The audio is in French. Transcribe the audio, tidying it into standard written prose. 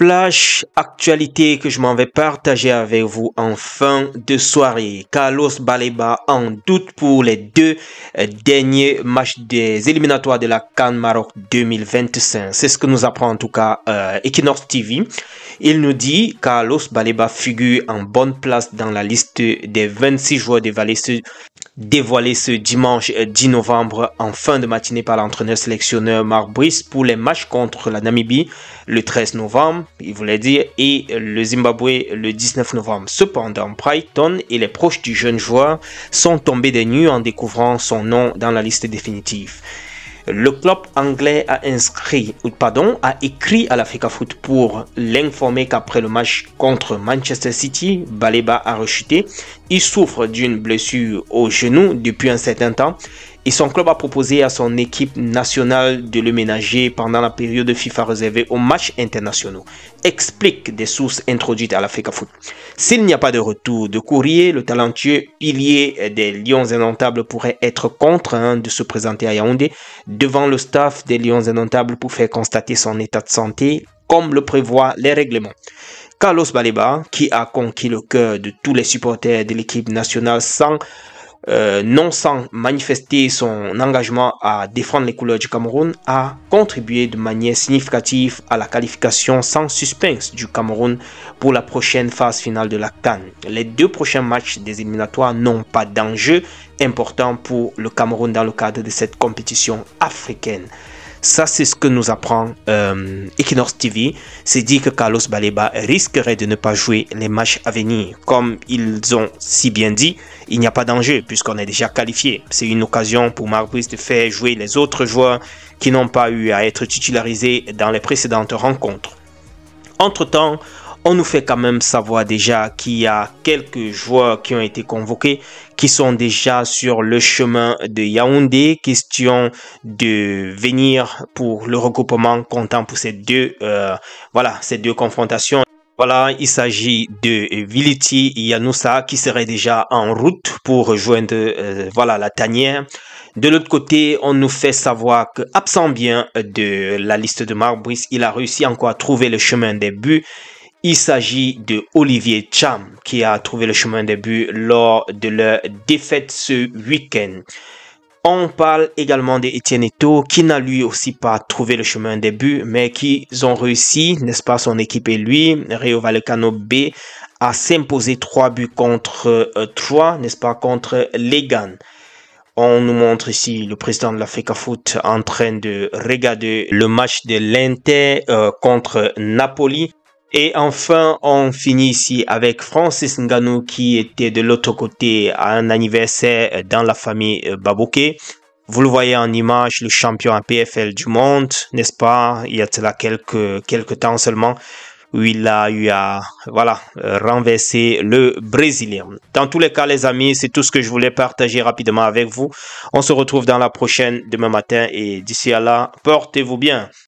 Flash actualité que je m'en vais partager avec vous en fin de soirée. Carlos Baleba en doute pour les deux derniers matchs des éliminatoires de la CAN Maroc 2025. C'est ce que nous apprend en tout cas Equinox TV. Il nous dit Carlos Baleba figure en bonne place dans la liste des 26 joueurs dévoilés ce dimanche 10 novembre en fin de matinée par l'entraîneur sélectionneur Marc Brice pour les matchs contre la Namibie le 13 novembre, il voulait dire, et le Zimbabwe le 19 novembre. Cependant, Brighton et les proches du jeune joueur sont tombés des nues en découvrant son nom dans la liste définitive. Le club anglais a écrit à l'Africa Foot pour l'informer qu'après le match contre Manchester City, Baleba a rechuté. Il souffre d'une blessure au genou depuis un certain temps et son club a proposé à son équipe nationale de le ménager pendant la période FIFA réservée aux matchs internationaux. Explique des sources introduites à l'Africa Foot. S'il n'y a pas de retour de courrier, le talentueux pilier des Lions Indomptables pourrait être contraint de se présenter à Yaoundé devant le staff des Lions Indomptables pour faire constater son état de santé comme le prévoient les règlements. Carlos Baleba, qui a conquis le cœur de tous les supporters de l'équipe nationale sans manifester son engagement à défendre les couleurs du Cameroun, a contribué de manière significative à la qualification sans suspense du Cameroun pour la prochaine phase finale de la CAN. Les deux prochains matchs des éliminatoires n'ont pas d'enjeu important pour le Cameroun dans le cadre de cette compétition africaine. Ça, c'est ce que nous apprend Equinox TV. C'est dit que Carlos Baleba risquerait de ne pas jouer les matchs à venir. Comme ils ont si bien dit, il n'y a pas d'enjeu puisqu'on est déjà qualifié. C'est une occasion pour Marc Brice de faire jouer les autres joueurs qui n'ont pas eu à être titularisés dans les précédentes rencontres. Entre-temps, on nous fait quand même savoir déjà qu'il y a quelques joueurs qui ont été convoqués, qui sont déjà sur le chemin de Yaoundé. Question de venir pour le regroupement comptant pour ces deux confrontations. Voilà, il s'agit de Viliti Yanoussa qui serait déjà en route pour rejoindre la tanière. De l'autre côté, on nous fait savoir que, absent bien de la liste de Marc Brice, il a réussi encore à trouver le chemin des buts. Il s'agit de Olivier Cham qui a trouvé le chemin des buts lors de leur défaite ce week-end. On parle également d'Etienne Eto'o qui n'a lui aussi pas trouvé le chemin des buts mais qui ont réussi, n'est-ce pas, son équipe et lui, Rayo Vallecano B, à s'imposer 3 buts contre 3, n'est-ce pas, contre Legan. On nous montre ici le président de l'Africa Foot en train de regarder le match de l'Inter contre Napoli. Et enfin, on finit ici avec Francis Ngannou qui était de l'autre côté à un anniversaire dans la famille Baboké. Vous le voyez en image, le champion à PFL du monde, n'est-ce pas? Il y a cela quelques temps seulement où il a eu à renverser le Brésilien. Dans tous les cas, les amis, c'est tout ce que je voulais partager rapidement avec vous. On se retrouve dans la prochaine demain matin et d'ici à là, portez-vous bien.